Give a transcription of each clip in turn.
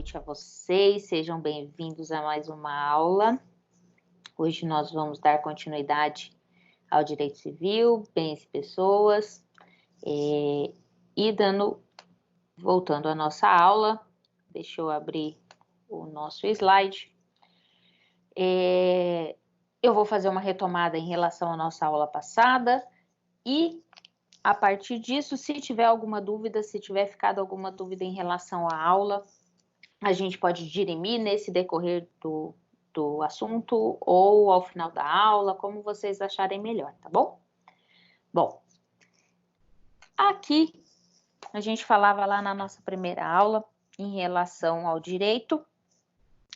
noite a vocês, sejam bem-vindos a mais uma aula. Hoje nós vamos dar continuidade ao direito civil, bens e pessoas, voltando à nossa aula, deixa eu abrir o nosso slide. Eu vou fazer uma retomada em relação à nossa aula passada e, a partir disso, se tiver alguma dúvida, se tiver ficado alguma dúvida em relação à aula, a gente pode dirimir nesse decorrer do assunto ou ao final da aula, como vocês acharem melhor, tá bom? Bom, aqui a gente falava lá na nossa primeira aula em relação ao direito.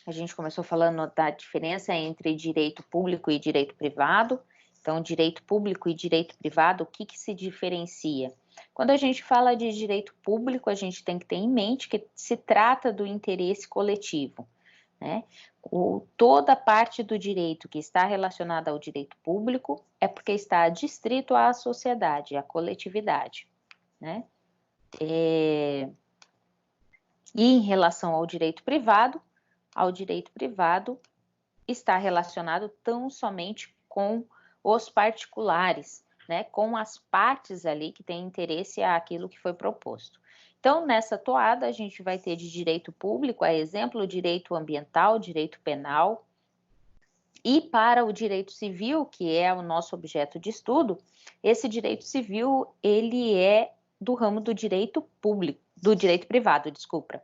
A gente começou falando da diferença entre direito público e direito privado. Então, direito público e direito privado, o que se diferencia? Quando a gente fala de direito público, a gente tem que ter em mente que se trata do interesse coletivo, né? Toda parte do direito que está relacionada ao direito público é porque está adstrito à sociedade, à coletividade, né? E em relação ao direito privado está relacionado tão somente com os particulares, né, com as partes ali que têm interesse àquilo que foi proposto. Então, nessa toada, a gente vai ter de direito público, a exemplo, direito ambiental, direito penal, e para o direito civil, que é o nosso objeto de estudo, esse direito civil, ele é do ramo do direito público, do direito privado, desculpa.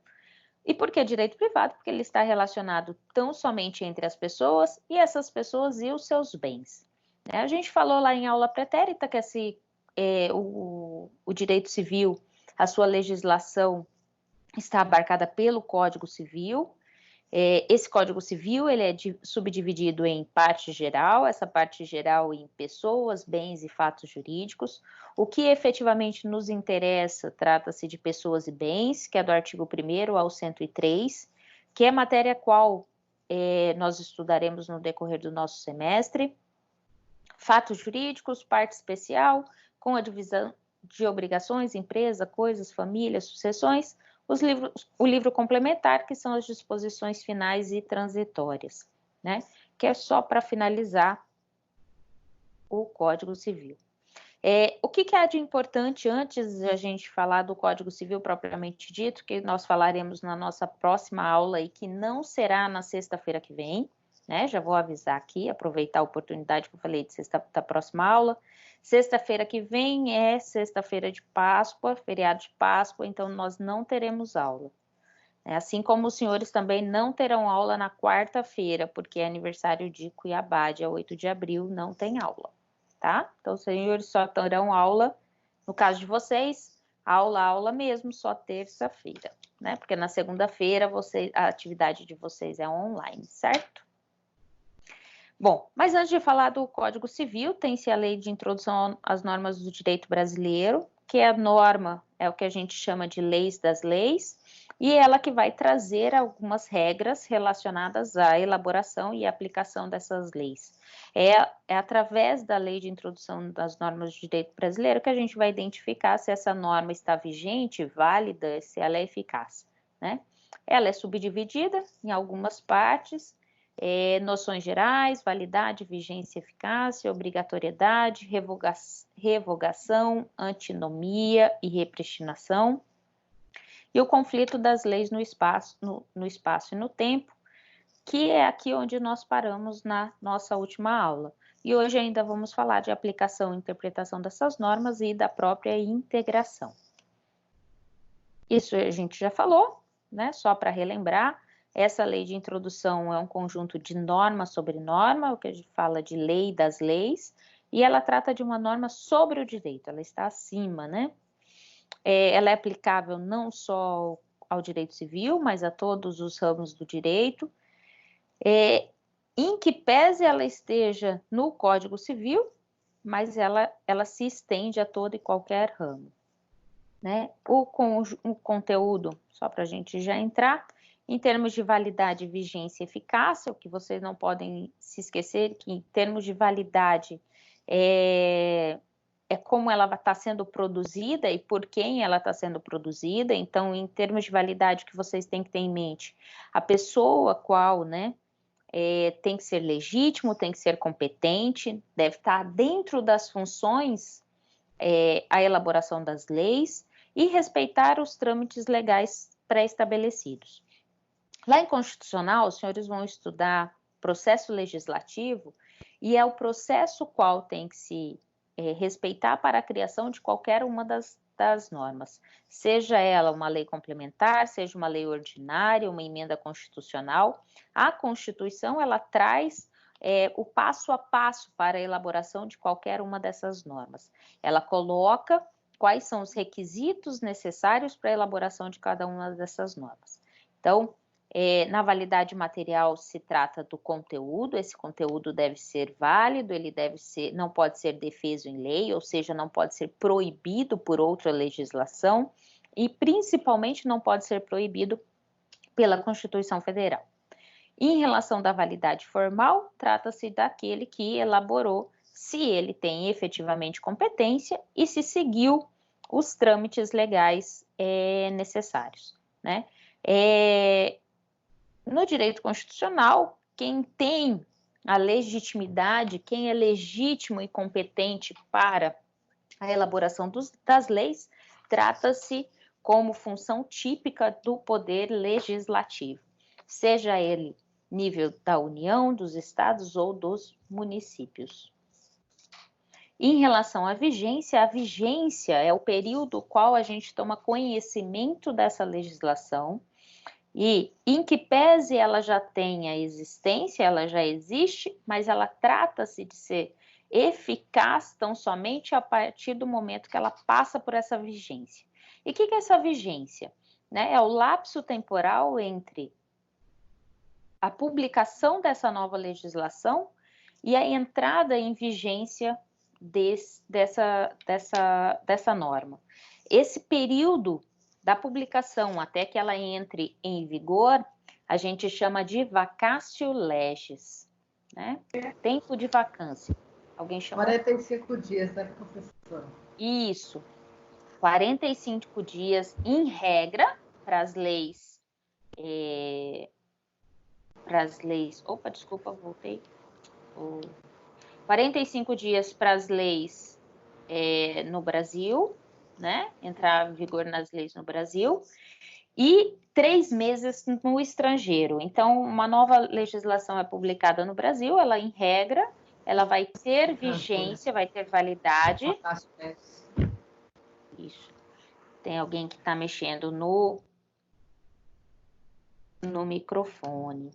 E por que direito privado? Porque ele está relacionado tão somente entre as pessoas e essas pessoas e os seus bens. A gente falou lá em aula pretérita que o direito civil, a sua legislação está abarcada pelo Código Civil. Esse Código Civil ele é subdividido em parte geral, essa parte geral em pessoas, bens e fatos jurídicos. O que efetivamente nos interessa trata-se de pessoas e bens, que é do artigo 1º ao 103, que é matéria qual nós estudaremos no decorrer do nosso semestre. Fatos jurídicos, parte especial, com a divisão de obrigações, empresa, coisas, família, sucessões, o livro complementar, que são as disposições finais e transitórias, né? Que é só para finalizar o Código Civil. O que há de importante antes de a gente falar do Código Civil propriamente dito, que nós falaremos na nossa próxima aula e que não será na sexta-feira que vem, né? Já vou avisar aqui, aproveitar a oportunidade que eu falei da próxima aula. Sexta-feira que vem é sexta-feira de Páscoa, feriado de Páscoa, então nós não teremos aula. Assim como os senhores também não terão aula na quarta-feira, porque é aniversário de Cuiabá, dia 8 de abril, não tem aula, tá? Então, os senhores só terão aula, no caso de vocês, aula mesmo, só terça-feira, né? Porque na segunda-feira a atividade de vocês é online, certo? Bom, mas antes de falar do Código Civil, tem-se a Lei de Introdução às Normas do Direito Brasileiro, que a norma é o que a gente chama de leis das leis, e ela que vai trazer algumas regras relacionadas à elaboração e aplicação dessas leis. É através da Lei de Introdução das Normas do Direito Brasileiro que a gente vai identificar se essa norma está vigente, válida, se ela é eficaz, né? Ela é subdividida em algumas partes, noções gerais, validade, vigência, eficácia, obrigatoriedade, revogação, antinomia e repristinação, e o conflito das leis no espaço e no tempo, que é aqui onde nós paramos na nossa última aula. E hoje ainda vamos falar de aplicação e interpretação dessas normas e da própria integração. Isso a gente já falou, né? Só para relembrar. Essa lei de introdução é um conjunto de norma sobre norma, o que a gente fala de lei das leis, e ela trata de uma norma sobre o direito, ela está acima, né? Ela é aplicável não só ao direito civil, mas a todos os ramos do direito, em que pese ela esteja no Código Civil, mas ela se estende a todo e qualquer ramo, né? O conteúdo, só para a gente já entrar, em termos de validade, vigência e eficácia, o que vocês não podem se esquecer, que em termos de validade, é como ela está sendo produzida e por quem ela está sendo produzida. Então, em termos de validade, que vocês têm que ter em mente, a pessoa qual, né, tem que ser legítimo, tem que ser competente, deve estar dentro das funções, a elaboração das leis e respeitar os trâmites legais pré-estabelecidos. Lá em Constitucional, os senhores vão estudar processo legislativo e é o processo qual tem que se respeitar para a criação de qualquer uma das normas, seja ela uma lei complementar, seja uma lei ordinária, uma emenda constitucional. A Constituição, ela traz o passo a passo para a elaboração de qualquer uma dessas normas. Ela coloca quais são os requisitos necessários para a elaboração de cada uma dessas normas. Então, na validade material se trata do conteúdo, esse conteúdo deve ser válido, ele não pode ser defeso em lei, ou seja, não pode ser proibido por outra legislação e principalmente não pode ser proibido pela Constituição Federal. Em relação da validade formal, trata-se daquele que elaborou, se ele tem efetivamente competência e se seguiu os trâmites legais necessários, né? No direito constitucional, quem tem a legitimidade, quem é legítimo e competente para a elaboração das leis, trata-se como função típica do poder legislativo, seja ele nível da União, dos estados ou dos municípios. Em relação à vigência, a vigência é o período qual a gente toma conhecimento dessa legislação e, em que pese ela já tenha existência, ela já existe, mas ela trata-se de ser eficaz tão somente a partir do momento que ela passa por essa vigência. E o que é essa vigência? Né? É o lapso temporal entre a publicação dessa nova legislação e a entrada em vigência dessa norma. Esse período da publicação até que ela entre em vigor, a gente chama de vacatio legis, né? Tempo de vacância. Alguém chama? 45 dias, né, professora? Isso. 45 dias, em regra, para as leis. Opa, desculpa, voltei. 45 dias para as leis no Brasil, né? Entrar em vigor nas leis no Brasil, e 3 meses no estrangeiro. Então, uma nova legislação é publicada no Brasil, ela, em regra, ela vai ter vigência, vai ter validade. Isso. Tem alguém que está mexendo no microfone.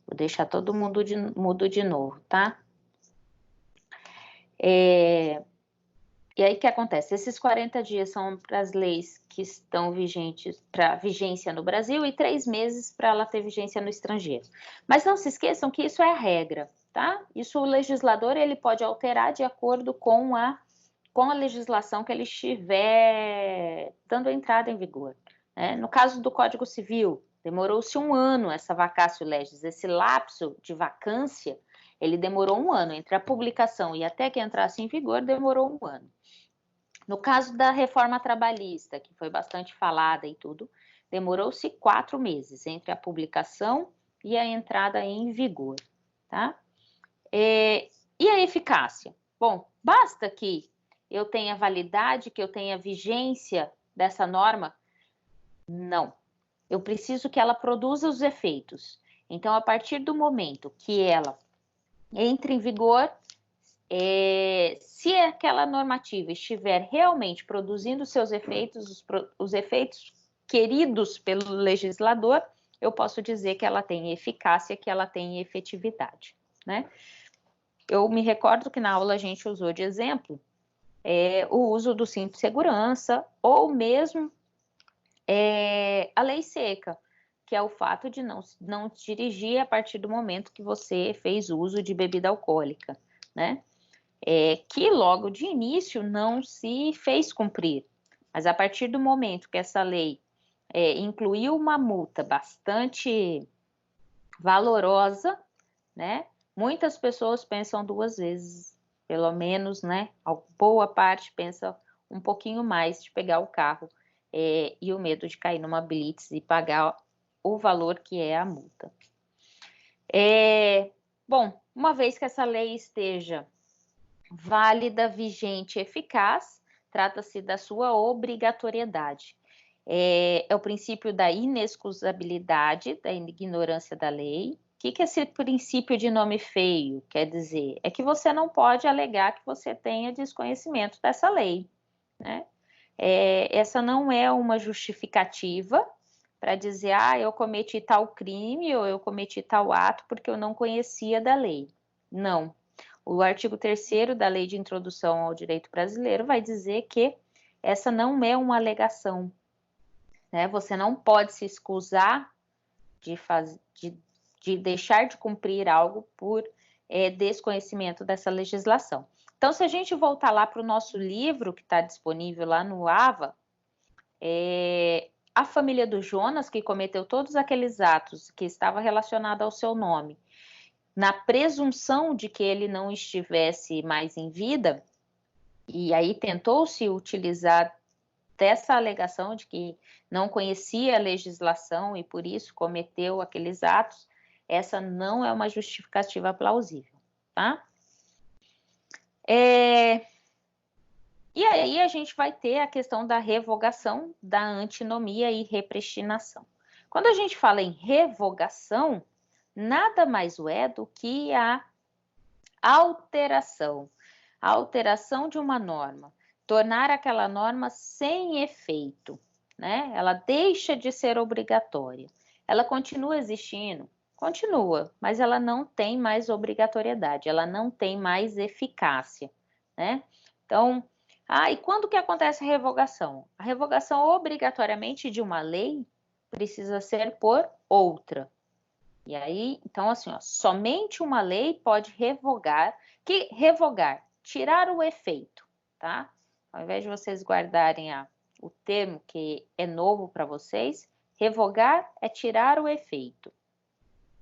Vou deixar todo mundo mudo de novo, tá? E aí, o que acontece? Esses 40 dias são para as leis que estão vigentes, para vigência no Brasil, e 3 meses para ela ter vigência no estrangeiro. Mas não se esqueçam que isso é a regra, tá? Isso o legislador ele pode alterar de acordo com a legislação que ele estiver dando entrada em vigor, né? No caso do Código Civil, demorou-se 1 ano essa vacatio legis, esse lapso de vacância, ele demorou 1 ano, entre a publicação e até que entrasse em vigor, demorou 1 ano. No caso da reforma trabalhista, que foi bastante falada e tudo, demorou-se 4 meses entre a publicação e a entrada em vigor, tá? E a eficácia? Bom, basta que eu tenha validade, que eu tenha vigência dessa norma? Não. Eu preciso que ela produza os efeitos. Então, a partir do momento que ela entre em vigor, se aquela normativa estiver realmente produzindo seus efeitos, os efeitos queridos pelo legislador, eu posso dizer que ela tem eficácia, que ela tem efetividade, né? Eu me recordo que na aula a gente usou de exemplo o uso do cinto de segurança ou mesmo a lei seca, que é o fato de não dirigir a partir do momento que você fez uso de bebida alcoólica, né? Que logo de início não se fez cumprir, mas a partir do momento que essa lei incluiu uma multa bastante valorosa, né? Muitas pessoas pensam 2 vezes pelo menos, né, a boa parte pensa um pouquinho mais de pegar o carro e o medo de cair numa blitz e pagar o valor que é a multa. Bom, uma vez que essa lei esteja válida, vigente e eficaz, trata-se da sua obrigatoriedade. É o princípio da inexcusabilidade, da ignorância da lei. O que é esse princípio de nome feio? Quer dizer, é que você não pode alegar que você tenha desconhecimento dessa lei, né? Essa não é uma justificativa para dizer, eu cometi tal crime ou eu cometi tal ato porque eu não conhecia da lei. Não. O artigo 3º da Lei de Introdução ao Direito Brasileiro vai dizer que essa não é uma alegação, né? Você não pode se excusar de deixar de cumprir algo por desconhecimento dessa legislação. Então, se a gente voltar lá para o nosso livro, que está disponível lá no AVA, a família do Jonas, que cometeu todos aqueles atos que estava relacionado ao seu nome, na presunção de que ele não estivesse mais em vida, e aí tentou-se utilizar dessa alegação de que não conhecia a legislação e por isso cometeu aqueles atos, essa não é uma justificativa plausível, tá? E aí a gente vai ter a questão da revogação, da antinomia e repristinação. Quando a gente fala em revogação, nada mais é do que a alteração de uma norma, tornar aquela norma sem efeito, né? Ela deixa de ser obrigatória. Ela continua existindo? Continua, mas ela não tem mais obrigatoriedade, ela não tem mais eficácia, né? Então, e quando que acontece a revogação? A revogação obrigatoriamente de uma lei precisa ser por outra. E aí, então assim, somente uma lei pode revogar, tirar o efeito, tá? Ao invés de vocês guardarem o termo que é novo para vocês, revogar é tirar o efeito.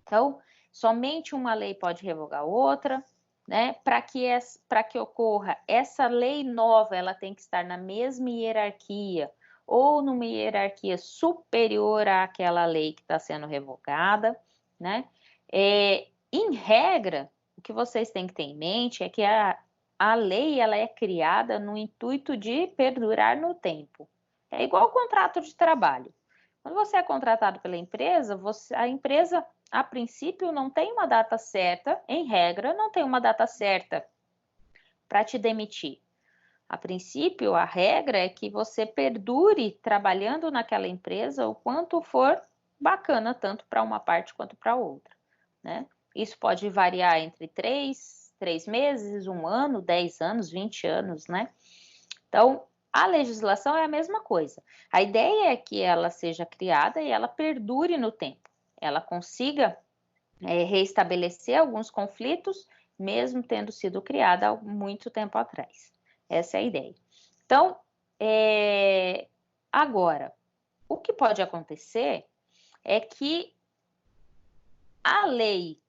Então, somente uma lei pode revogar outra, né? Para que ocorra essa lei nova, ela tem que estar na mesma hierarquia ou numa hierarquia superior àquela lei que está sendo revogada, né? Em regra, o que vocês têm que ter em mente é que a lei ela é criada no intuito de perdurar no tempo. É igual o contrato de trabalho. Quando você é contratado pela empresa, a empresa, a princípio, não tem uma data certa, em regra, não tem uma data certa para te demitir. A princípio, a regra é que você perdure trabalhando naquela empresa o quanto for bacana, tanto para uma parte quanto para outra, né? Isso pode variar entre 3 meses, 1 ano, 10 anos, 20 anos, né? Então, a legislação é a mesma coisa. A ideia é que ela seja criada e ela perdure no tempo. Ela consiga reestabelecer alguns conflitos, mesmo tendo sido criada há muito tempo atrás. Essa é a ideia. Então, agora, o que pode acontecer é que a lei,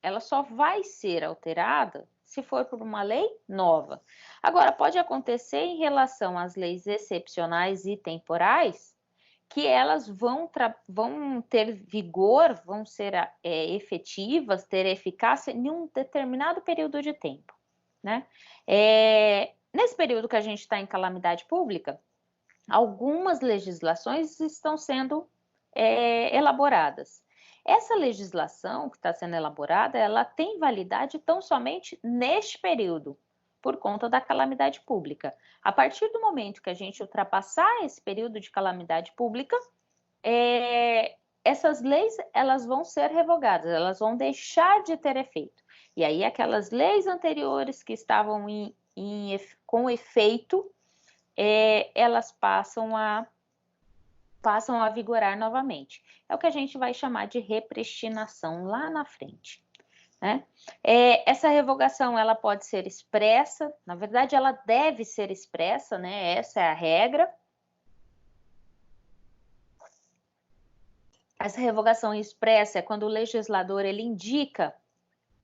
ela só vai ser alterada se for por uma lei nova. Agora, pode acontecer em relação às leis excepcionais e temporais, que elas vão ter vigor, vão ser efetivas, ter eficácia em um determinado período de tempo, né? Nesse período que a gente está em calamidade pública, algumas legislações estão sendo elaboradas. Essa legislação que está sendo elaborada, ela tem validade tão somente neste período, por conta da calamidade pública. A partir do momento que a gente ultrapassar esse período de calamidade pública, essas leis elas vão ser revogadas, elas vão deixar de ter efeito. E aí aquelas leis anteriores que estavam com efeito, elas passam a vigorar novamente. É o que a gente vai chamar de repristinação lá na frente, né? Essa revogação ela pode ser expressa, na verdade ela deve ser expressa, né? Essa é a regra. Essa revogação expressa é quando o legislador ele indica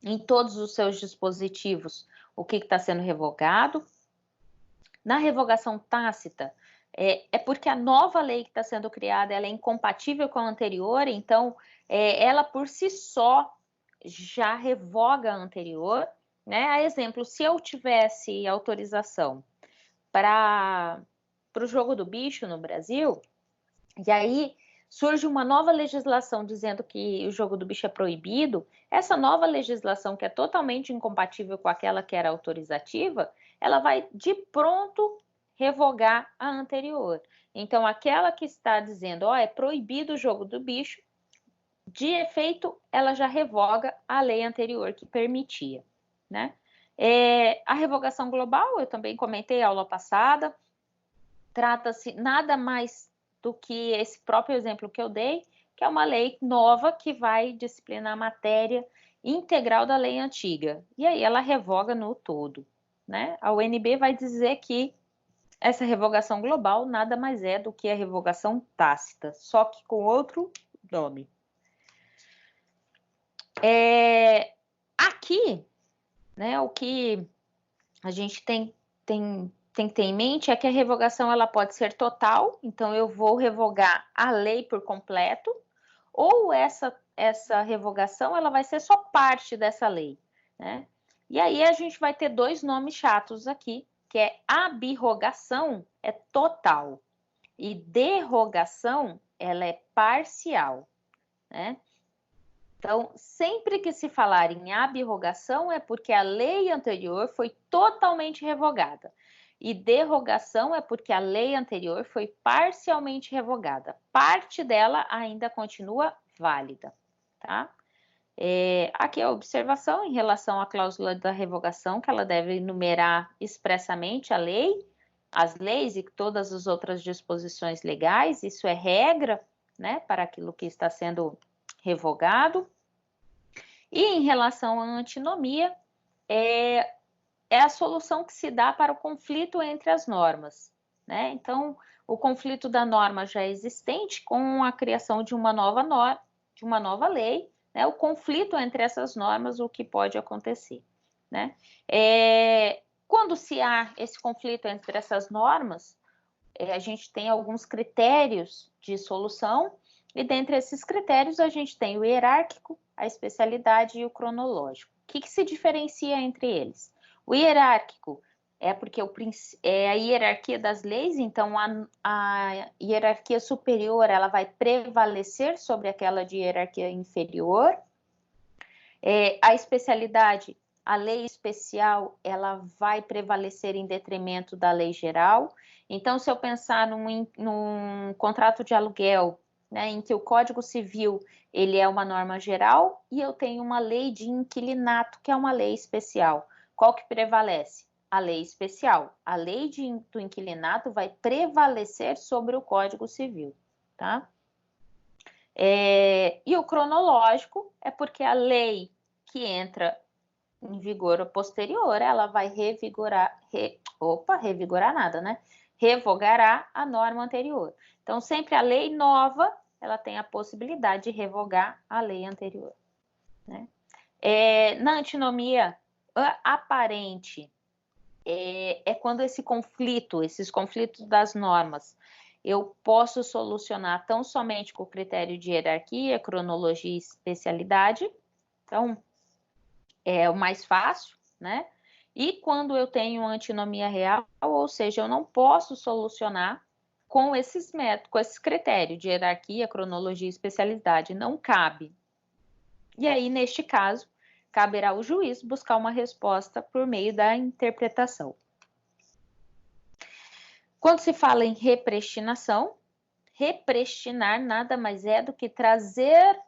em todos os seus dispositivos o que está sendo revogado. Na revogação tácita, é porque a nova lei que está sendo criada ela é incompatível com a anterior, então ela por si só já revoga a anterior, né? A exemplo, se eu tivesse autorização para o jogo do bicho no Brasil, e aí surge uma nova legislação dizendo que o jogo do bicho é proibido, essa nova legislação, que é totalmente incompatível com aquela que era autorizativa, ela vai de pronto revogar a anterior. Então, aquela que está dizendo, é proibido o jogo do bicho, de efeito, ela já revoga a lei anterior que permitia, né? A revogação global, eu também comentei aula passada, trata-se nada mais do que esse próprio exemplo que eu dei, que é uma lei nova que vai disciplinar a matéria integral da lei antiga. E aí ela revoga no todo, né? A UNB vai dizer que essa revogação global nada mais é do que a revogação tácita, só que com outro nome. Aqui, né, o que a gente tem que ter em mente é que a revogação ela pode ser total, então eu vou revogar a lei por completo, ou essa revogação ela vai ser só parte dessa lei, né? E aí a gente vai ter dois nomes chatos aqui, que é abrogação, é total, e derrogação, ela é parcial, né? Então, sempre que se falar em abrogação é porque a lei anterior foi totalmente revogada. E derrogação é porque a lei anterior foi parcialmente revogada. Parte dela ainda continua válida, tá? Aqui a observação em relação à cláusula da revogação, que ela deve enumerar expressamente a lei, as leis e todas as outras disposições legais, isso é regra, né, para aquilo que está sendo revogado. E em relação à antinomia, é a solução que se dá para o conflito entre as normas, né? Então, o conflito da norma já existente com a criação de uma nova norma, de uma nova lei, né? O conflito entre essas normas, o que pode acontecer, né? Quando se há esse conflito entre essas normas, a gente tem alguns critérios de solução, e dentre esses critérios a gente tem o hierárquico, a especialidade e o cronológico. O que se diferencia entre eles? O hierárquico é porque é a hierarquia das leis, então a hierarquia superior ela vai prevalecer sobre aquela de hierarquia inferior. A especialidade, a lei especial, ela vai prevalecer em detrimento da lei geral. Então, se eu pensar num contrato de aluguel, né, em que o Código Civil ele é uma norma geral e eu tenho uma lei de inquilinato, que é uma lei especial. Qual que prevalece? A lei especial. A lei do inquilinato vai prevalecer sobre o Código Civil, tá? E o cronológico é porque a lei que entra em vigor posterior, ela vai revigorar nada, né? Revogará a norma anterior. Então, sempre a lei nova, ela tem a possibilidade de revogar a lei anterior, né? Na antinomia aparente, é quando esses conflitos das normas, eu posso solucionar tão somente com o critério de hierarquia, cronologia e especialidade. Então, é o mais fácil, né? E quando eu tenho antinomia real, ou seja, eu não posso solucionar com esses métodos, com esse critério de hierarquia, cronologia e especialidade, não cabe. E aí, neste caso, caberá ao juiz buscar uma resposta por meio da interpretação. Quando se fala em repristinação, repristinar nada mais é do que trazer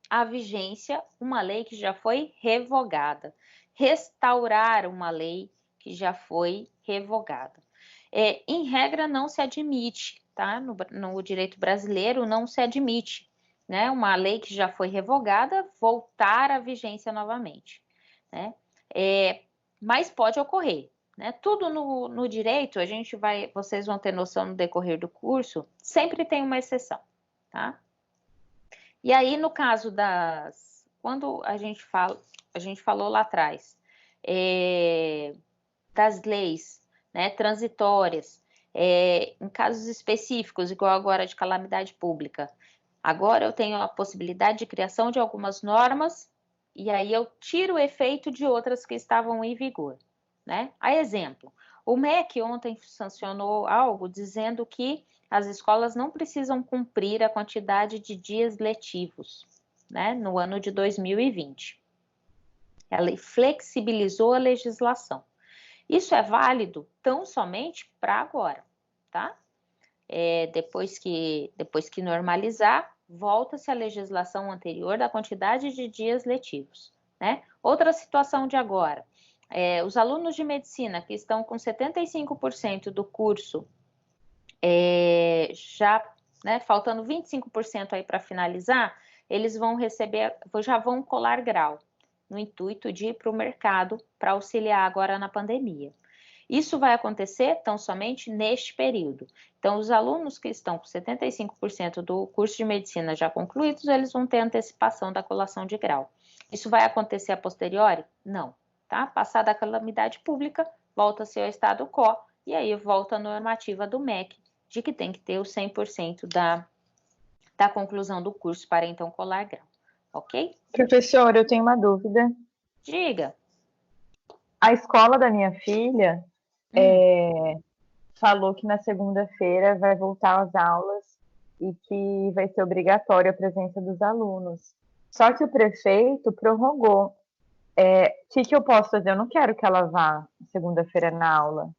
à vigência uma lei que já foi revogada, restaurar uma lei que já foi revogada. Em regra, não se admite, tá? No direito brasileiro, não se admite, né? Uma lei que já foi revogada voltar à vigência novamente, né? Mas pode ocorrer, né? Tudo no direito, vocês vão ter noção no decorrer do curso, sempre tem uma exceção, tá? E aí, no caso quando a gente falou lá atrás, das leis, né, transitórias, em casos específicos, igual agora de calamidade pública. Agora eu tenho a possibilidade de criação de algumas normas e aí eu tiro o efeito de outras que estavam em vigor, né? A exemplo, o MEC ontem sancionou algo dizendo que as escolas não precisam cumprir a quantidade de dias letivos, né, no ano de 2020. Ela flexibilizou a legislação. Isso é válido tão somente para agora, tá? Depois que normalizar, volta-se à legislação anterior da quantidade de dias letivos, né? Outra situação de agora, os alunos de medicina que estão com 75% do curso já, né, faltando 25% aí para finalizar, eles vão receber, já vão colar grau, no intuito de ir para o mercado para auxiliar agora na pandemia. Isso vai acontecer tão somente neste período. Então, os alunos que estão com 75% do curso de medicina já concluídos, eles vão ter antecipação da colação de grau. Isso vai acontecer a posteriori? Não, tá? Passada a calamidade pública, volta-se ao estado quo, e aí volta a normativa do MEC, de que tem que ter o 100% da conclusão do curso para então colar grau, ok? Professor, eu tenho uma dúvida. Diga. A escola da minha filha falou que na segunda-feira vai voltar às aulas e que vai ser obrigatória a presença dos alunos. Só que o prefeito prorrogou. O que eu posso fazer? Eu não quero que ela vá segunda-feira na aula.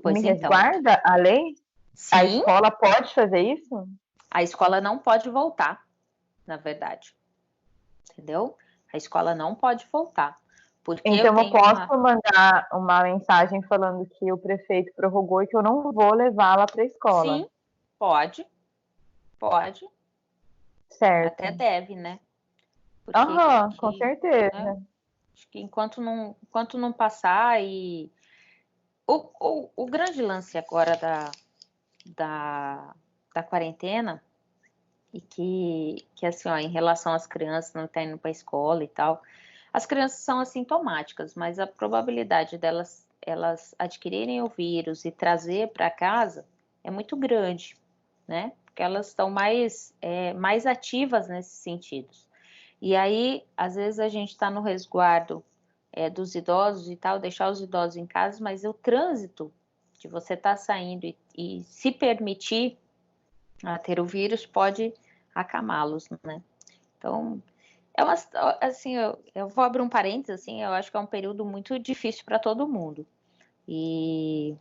Pois Me então. resguarda a lei? Sim. A escola pode fazer isso? A escola não pode voltar, na verdade. Entendeu? A escola não pode voltar. Porque então eu posso mandar uma mensagem falando que o prefeito prorrogou e que eu não vou levá-la para a escola. Sim, pode. Pode. Certo. Até deve, né? Aham, com certeza. Né? Acho que enquanto não passar e... O grande lance agora da quarentena e que assim, ó, em relação às crianças não estar indo para a escola e tal, as crianças são assintomáticas, mas a probabilidade delas elas adquirirem o vírus e trazer para casa é muito grande, né? Porque elas estão mais ativas nesses sentidos. E aí, às vezes a gente está no resguardo dos idosos e tal, deixar os idosos em casa, mas o trânsito de você estar saindo e se permitir ter o vírus pode acamá-los, né? Então, assim, eu vou abrir um parênteses, assim, eu acho que é um período muito difícil para todo mundo. E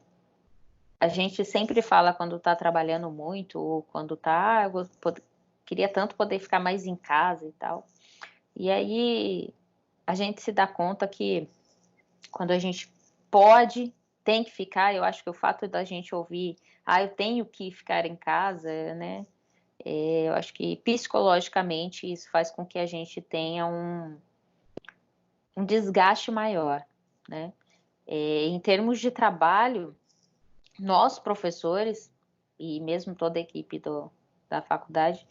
a gente sempre fala quando está trabalhando muito, ou quando está, queria tanto poder ficar mais em casa e tal. E aí a gente se dá conta que quando a gente tem que ficar, eu acho que o fato da gente ouvir, eu tenho que ficar em casa, né? Eu acho que psicologicamente isso faz com que a gente tenha um desgaste maior, né? Em termos de trabalho, nós professores e mesmo toda a equipe da faculdade,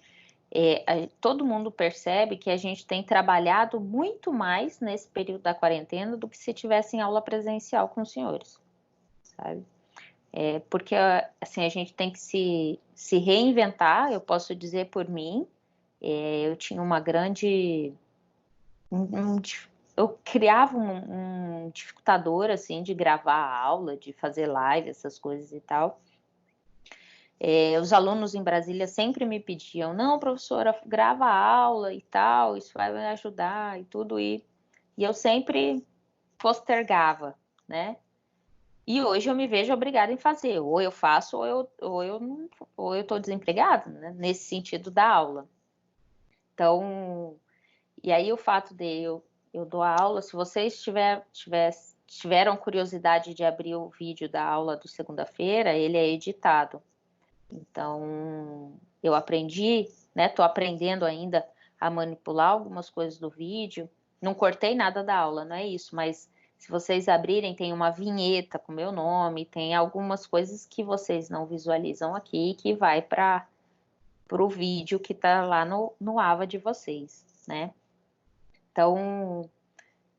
todo mundo percebe que a gente tem trabalhado muito mais nesse período da quarentena do que se tivesse em aula presencial com os senhores, sabe? Porque assim, a gente tem que se reinventar, eu posso dizer por mim, eu tinha uma grande... eu criava um dificultador, assim, de gravar a aula, de fazer live, essas coisas e tal. Os alunos em Brasília sempre me pediam, não, professora, grava a aula e tal, isso vai me ajudar e tudo, e eu sempre postergava, né? E hoje eu me vejo obrigada em fazer, ou eu faço ou eu estou desempregada, né? Nesse sentido da aula. Então, e aí o fato de eu dou a aula, se vocês tiveram curiosidade de abrir o vídeo da aula do segunda-feira, ele é editado. Então, eu aprendi, né? Tô aprendendo ainda a manipular algumas coisas do vídeo. Não cortei nada da aula, não é isso, mas se vocês abrirem, tem uma vinheta com meu nome, tem algumas coisas que vocês não visualizam aqui, que vai para o vídeo que está lá no AVA de vocês, né? Então,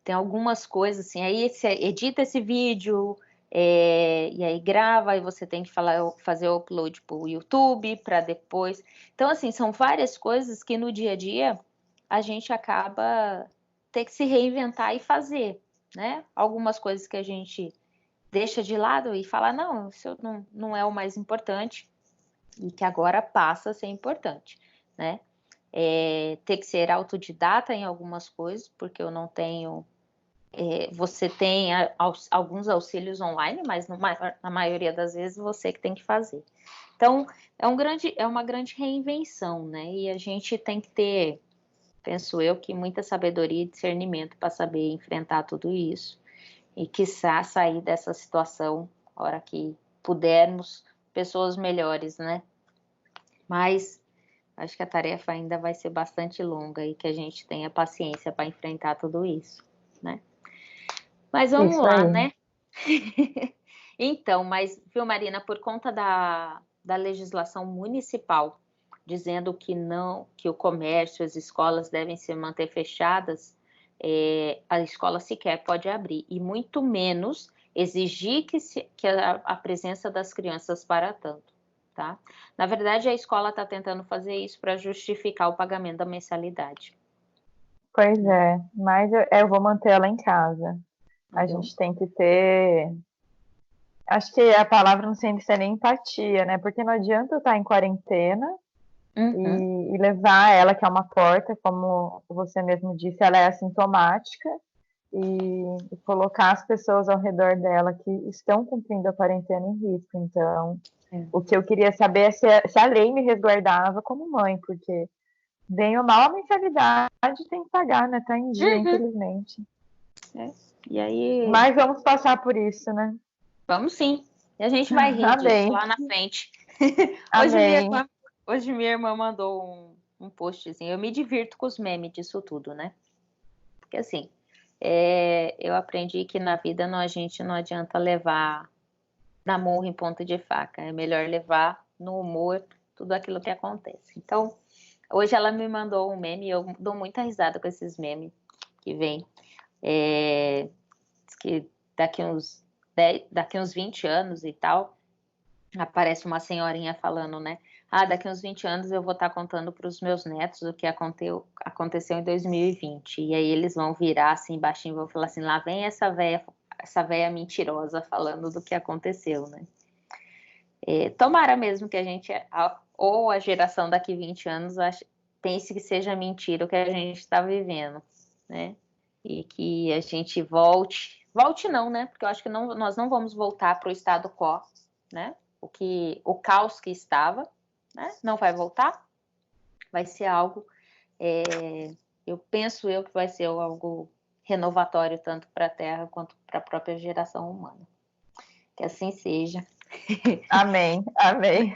tem algumas coisas assim, aí você edita esse vídeo, e aí grava, e você tem que fazer o upload para o YouTube, para depois. Então, assim, são várias coisas que no dia a dia a gente acaba ter que se reinventar e fazer, né? Algumas coisas que a gente deixa de lado e fala, não, isso não é o mais importante, e que agora passa a ser importante, né? Ter que ser autodidata em algumas coisas, porque eu não tenho... você tem alguns auxílios online, mas na maioria das vezes você que tem que fazer. Então, é uma grande reinvenção, né? E a gente tem que ter, penso eu, que muita sabedoria e discernimento para saber enfrentar tudo isso e, quiçá, sair dessa situação, a hora que pudermos, pessoas melhores, né? Mas acho que a tarefa ainda vai ser bastante longa e que a gente tenha paciência para enfrentar tudo isso, né? Mas vamos Isso lá, aí. né? Então, mas, viu, Marina, por conta da legislação municipal, dizendo que que o comércio, as escolas devem se manter fechadas, a escola sequer pode abrir, e muito menos exigir que a presença das crianças para tanto, tá? Na verdade, a escola está tentando fazer isso para justificar o pagamento da mensalidade. Pois é, mas eu vou manter ela em casa. A Entendeu? gente tem que ter. Acho que a palavra não tem que ser nem empatia, né? Porque não adianta eu estar em quarentena Uhum. e levar ela, que é uma porta, como você mesmo disse, ela é assintomática, e colocar as pessoas ao redor dela que estão cumprindo a quarentena em risco. Então, o que eu queria saber é se a lei me resguardava como mãe, porque, bem ou mal, a mensalidade tem que pagar, né? Tá em dia, Uhum. infelizmente. E aí, Mas vamos passar por isso, né? vamos sim. E a gente vai rir disso Amém. lá na frente. Hoje minha Amém. irmã, hoje minha irmã mandou um postzinho. Eu me divirto com os memes disso tudo, né? Porque assim, eu aprendi que na vida a gente não adianta levar na murro em ponta de faca. É melhor levar no humor tudo aquilo que acontece. Então, hoje ela me mandou um meme e eu dou muita risada com esses memes que vem. Diz que daqui uns 20 anos e tal, aparece uma senhorinha falando, né? Ah, daqui uns 20 anos eu vou estar contando para os meus netos o que aconteceu em 2020. E aí eles vão virar assim, baixinho, vão falar assim, lá vem essa véia mentirosa falando do que aconteceu, né? Tomara mesmo que a gente, ou a geração daqui 20 anos, pense que seja mentira o que a gente está vivendo, né? E que a gente volte não, né? Porque eu acho que nós não vamos voltar para o estado quo, né? O caos que estava, né? Não vai voltar, vai ser algo, eu penso que vai ser algo renovatório tanto para a Terra quanto para a própria geração humana. Que assim seja. Amém. Amém.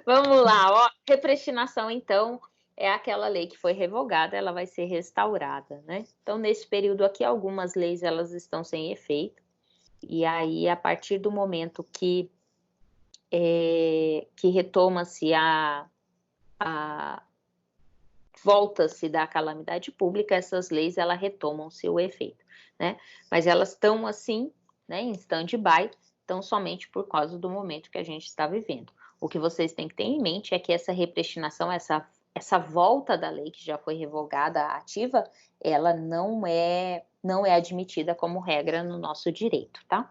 Vamos lá, ó. Repristinação, então, é aquela lei que foi revogada, ela vai ser restaurada, né? Então, nesse período aqui, algumas leis elas estão sem efeito, e aí, a partir do momento que retoma-se volta-se da calamidade pública, essas leis elas retomam seu efeito, né? Mas elas estão assim, né, em stand-by, tão somente por causa do momento que a gente está vivendo. O que vocês têm que ter em mente é que essa repristinação, essa volta da lei que já foi revogada ativa, ela não é admitida como regra no nosso direito, tá?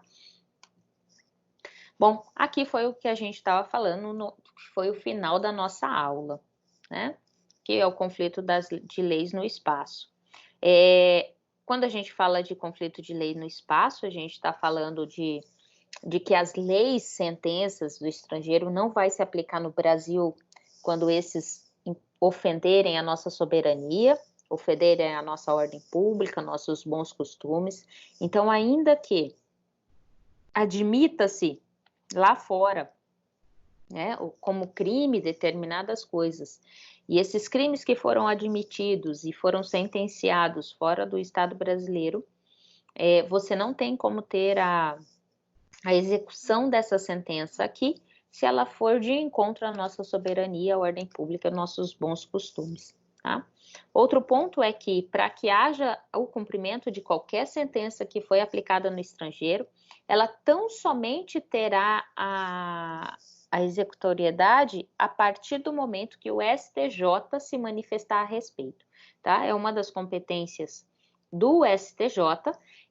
Bom, aqui foi o que a gente estava falando, foi o final da nossa aula, né? Que é o conflito de leis no espaço. Quando a gente fala de conflito de lei no espaço, a gente está falando de que as leis, sentenças do estrangeiro não vai se aplicar no Brasil quando esses ofenderem a nossa soberania, ofenderem a nossa ordem pública, nossos bons costumes. Então, ainda que admita-se lá fora, né, como crime determinadas coisas, e esses crimes que foram admitidos e foram sentenciados fora do Estado brasileiro, você não tem como ter a execução dessa sentença aqui, se ela for de encontro à nossa soberania, à ordem pública, aos nossos bons costumes, tá? Outro ponto é que, para que haja o cumprimento de qualquer sentença que foi aplicada no estrangeiro, ela tão somente terá a executoriedade a partir do momento que o STJ se manifestar a respeito, tá? É uma das competências do STJ,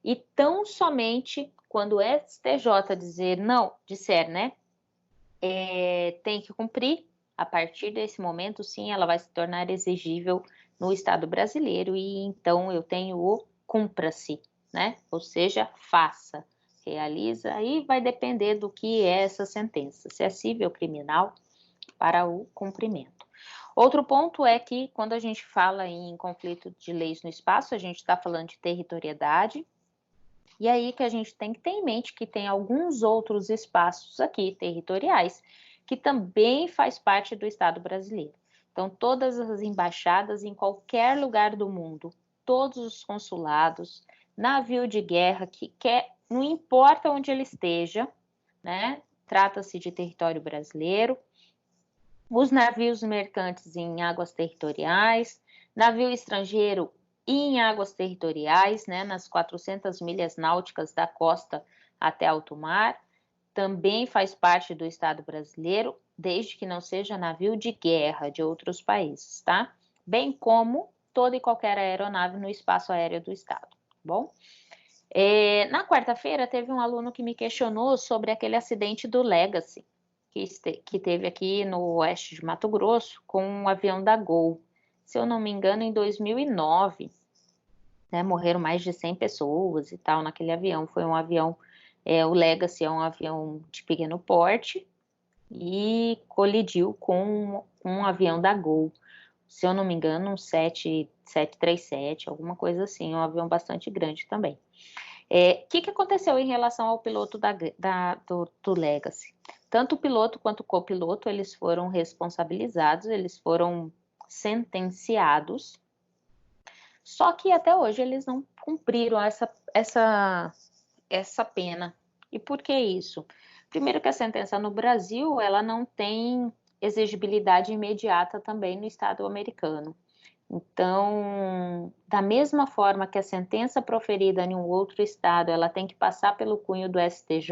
e tão somente quando o STJ disser, né, tem que cumprir, a partir desse momento, sim, ela vai se tornar exigível no Estado brasileiro, e então eu tenho o cumpra-se, né? Ou seja, faça, realiza, aí vai depender do que é essa sentença, se é civil ou criminal, para o cumprimento. Outro ponto é que, quando a gente fala em conflito de leis no espaço, a gente está falando de territorialidade, e aí que a gente tem que ter em mente que tem alguns outros espaços aqui, territoriais, que também faz parte do Estado brasileiro. Então, todas as embaixadas em qualquer lugar do mundo, todos os consulados, navio de guerra, não importa onde ele esteja, né? Trata-se de território brasileiro. Os navios mercantes em águas territoriais, navio estrangeiro em águas territoriais, né? Nas 400 milhas náuticas da costa até alto mar, também faz parte do Estado brasileiro, desde que não seja navio de guerra de outros países, tá? Bem como toda e qualquer aeronave no espaço aéreo do Estado, tá bom? Na quarta-feira, teve um aluno que me questionou sobre aquele acidente do Legacy, que teve aqui no oeste de Mato Grosso, com um avião da Gol. Se eu não me engano, em 2009, né, morreram mais de 100 pessoas e tal naquele avião. Foi um avião... o Legacy é um avião de pequeno porte e colidiu com um avião da Gol. Se eu não me engano, um 737, alguma coisa assim, um avião bastante grande também. Que aconteceu em relação ao piloto do Legacy? Tanto o piloto quanto o copiloto, eles foram responsabilizados, eles foram sentenciados, só que até hoje eles não cumpriram essa pena. E por que isso? Primeiro que a sentença no Brasil, ela não tem exigibilidade imediata também no Estado americano. Então, da mesma forma que a sentença proferida em um outro estado, ela tem que passar pelo cunho do STJ,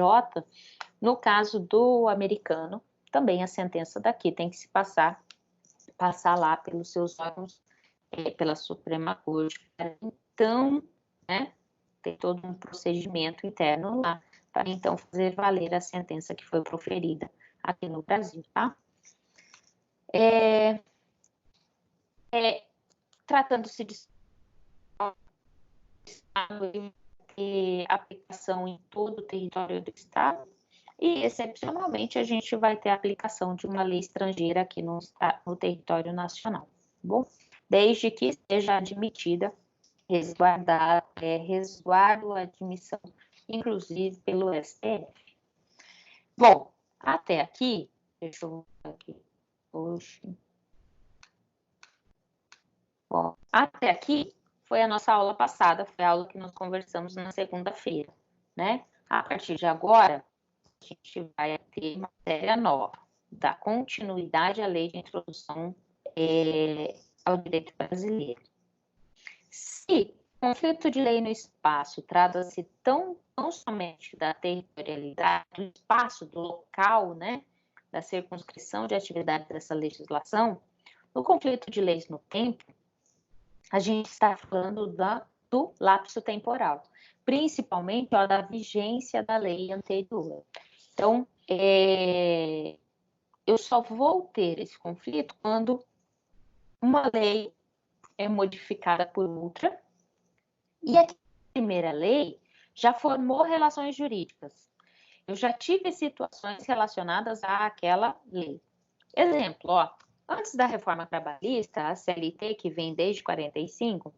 no caso do americano, também a sentença daqui tem que se passar lá pelos seus órgãos, pela Suprema Corte. Então, né, tem todo um procedimento interno lá, para então fazer valer a sentença que foi proferida aqui no Brasil, tá? Tratando-se de aplicação em todo o território do Estado, e excepcionalmente a gente vai ter a aplicação de uma lei estrangeira aqui no território nacional, tá bom? Desde que seja admitida, resguardo a admissão, inclusive pelo STF. Bom, até aqui, deixa eu ver aqui, Bom, até aqui foi a nossa aula passada, foi a aula que nós conversamos na segunda-feira, né? A partir de agora, a gente vai ter matéria nova, da continuidade à lei de introdução ao direito brasileiro. Se conflito de lei no espaço trata-se tão somente da territorialidade, do espaço, do local, né? Da circunscrição de atividade dessa legislação, no conflito de leis no tempo, a gente está falando do lapso temporal, principalmente da vigência da lei anterior. Então, eu só vou ter esse conflito quando uma lei é modificada por outra e a primeira lei já formou relações jurídicas. Eu já tive situações relacionadas àquela lei. Exemplo, antes da reforma trabalhista, a CLT, que vem desde 45,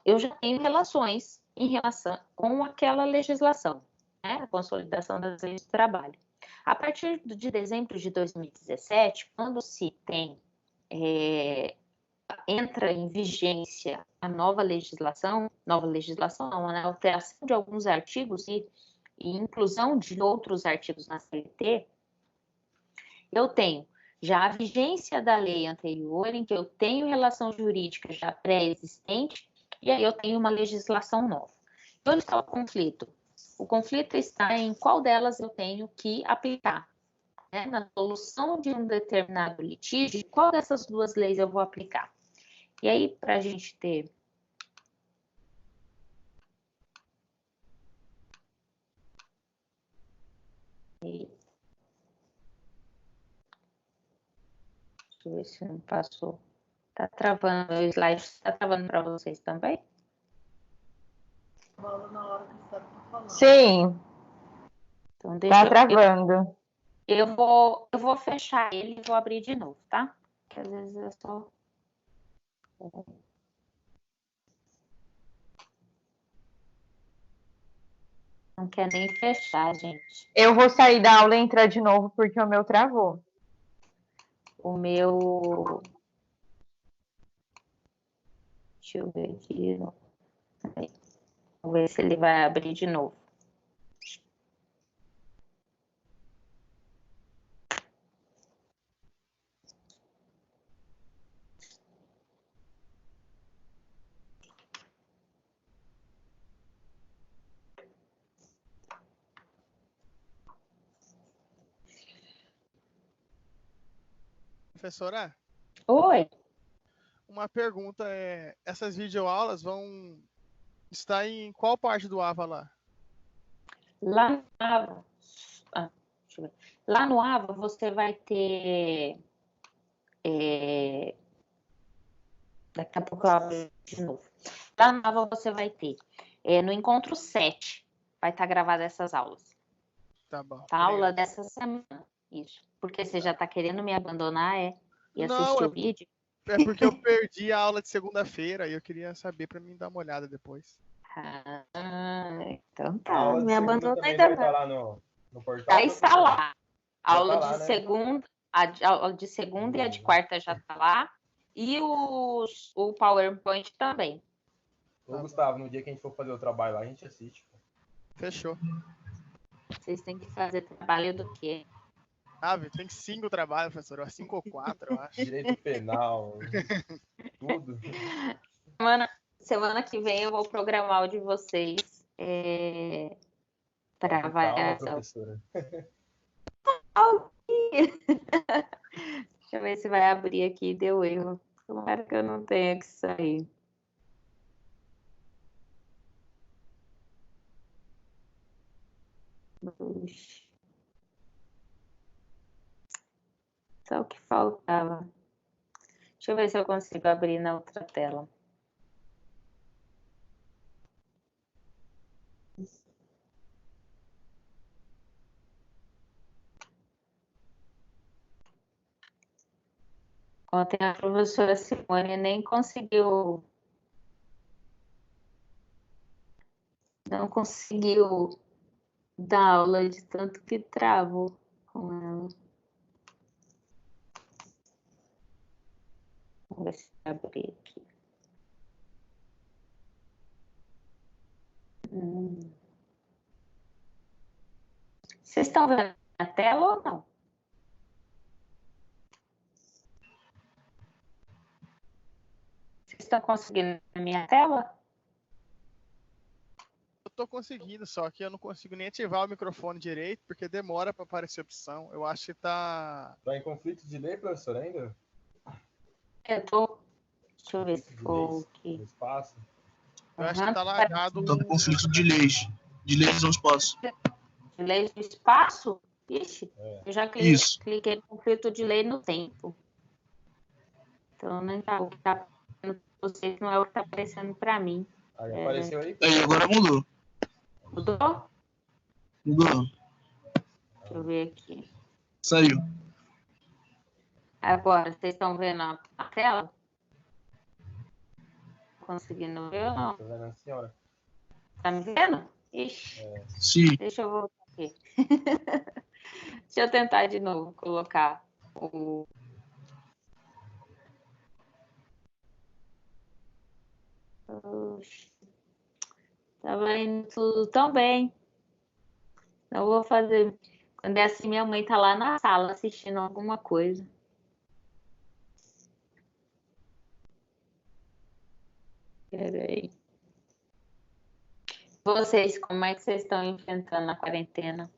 eu já tenho relações em relação com aquela legislação, né? A consolidação das leis do trabalho. A partir de dezembro de 2017, quando se tem, entra em vigência a nova legislação não, a alteração de alguns artigos e inclusão de outros artigos na CLT, eu tenho Já a vigência da lei anterior, em que eu tenho relação jurídica já pré-existente, e aí eu tenho uma legislação nova. Onde está o conflito? O conflito está em qual delas eu tenho que aplicar. Né? Na solução de um determinado litígio, qual dessas duas leis eu vou aplicar? E aí, para a gente ter... Deixa eu ver se não passou. Tá travando, o slide está travando para vocês também? Falando na hora que você está falando. Sim, Então, tá travando. Eu vou fechar ele e vou abrir de novo, tá? Porque às vezes eu só... Não quer nem fechar, gente. Eu vou sair da aula e entrar de novo porque o meu travou. O meu... Deixa eu ver aqui. Vamos ver se ele vai abrir de novo. Professora, Oi. uma pergunta é, essas videoaulas vão estar em qual parte do AVA lá? Lá no AVA, deixa eu ver. Lá no AVA você vai ter... daqui a pouco eu abro de novo. Lá no AVA você vai ter... no encontro 7 vai estar gravada essas aulas. Tá bom. A aula dessa semana. Isso. Porque você já está querendo me abandonar, e assistir o vídeo? É porque eu perdi a aula de segunda-feira e eu queria saber para mim dar uma olhada depois. Então A tá. aula de Me segunda abandonou também ainda vai estar não. lá no portal. Já está lá. A aula tá lá, de né? segunda, a aula de segunda e a de quarta já está lá. E o PowerPoint também. Ô, Gustavo, no dia que a gente for fazer o trabalho lá, a gente assiste. Fechou. Vocês têm que fazer trabalho do quê? Ah, tem 5 trabalhos, professor. 5 ou 4, eu acho. Direito penal, tudo. Semana que vem eu vou programar o de vocês para Calma, avaliação. professora. Deixa eu ver se vai abrir aqui. Deu erro. Tomara que eu não tenha que sair. Só o que faltava. Deixa eu ver se eu consigo abrir na outra tela. Ontem a professora Simone nem conseguiu... Não conseguiu dar aula de tanto que travou com ela. Vamos ver se abrir aqui. Vocês estão vendo a tela ou não? Vocês estão conseguindo a minha tela? Eu tô conseguindo, só que eu não consigo nem ativar o microfone direito, porque demora para aparecer a opção. Eu acho que tá... Tá em conflito de lei, professor, ainda? Eu tô... Deixa eu ver se for aqui. Do espaço? Eu acho que tá lagado. Tá no conflito de leis. De leis no espaço. De lei do espaço? Ixi, eu já cliquei no conflito de lei no tempo. Então, não tá, o que tá aparecendo pra vocês não é o que tá aparecendo para mim. Aí apareceu aí? Aí, agora mudou. Mudou? Mudou. Deixa eu ver aqui. Saiu. Agora, vocês estão vendo a tela? Conseguindo ver ou não? Tô vendo a senhora. Tá me vendo? Ixi, Sim. deixa eu voltar aqui. Deixa eu tentar de novo colocar o... Tava indo tudo tão bem. Não vou fazer... Quando é assim, minha mãe tá lá na sala assistindo alguma coisa. Peraí. Vocês, como é que vocês estão enfrentando a quarentena?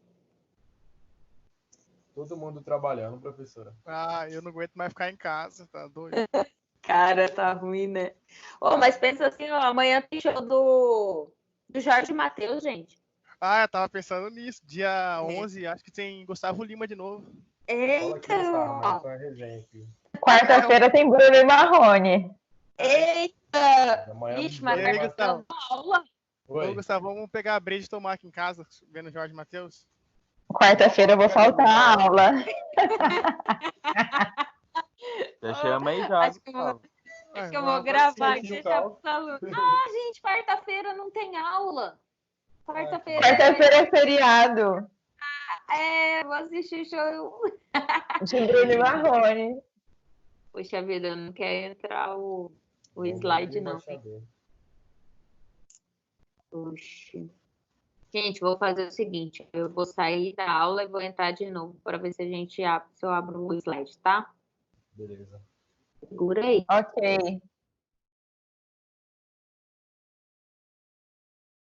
Todo mundo trabalhando, professora. Ah, eu não aguento mais ficar em casa, tá doido? Cara, tá ruim, né? Ô, mas pensa assim, ó, amanhã tem show do Jorge Mateus, gente. Ah, eu tava pensando nisso. Dia 11, acho que tem Gustavo Lima de novo. Fala aqui, Gustavo, mas Eita! foi uma resenha aqui. Quarta-feira tem Bruno e Marrone. Eita! Amanhã Ixi, mas E aí, vai Gustavo? ter uma aula. Ô, Oi. Gustavo, vamos pegar a breja e tomar aqui em casa, vendo Jorge Mateus? Quarta-feira eu vou faltar a aula. Já chama aí já, Acho que eu vou, Gustavo. acho que Ué, eu vou vamos gravar assistir aqui o já caos. pros alunos. Ah, gente, quarta-feira não tem aula. Quarta-feira. Quarta-feira é feriado Vou assistir show. de Bruno e Marrone. Poxa vida, não quer entrar o slide, não. Embaixador. Oxi. Gente, vou fazer o seguinte: eu vou sair da aula e vou entrar de novo para ver se a gente abre, se eu abro o slide, tá? Beleza. Segura aí. Ok.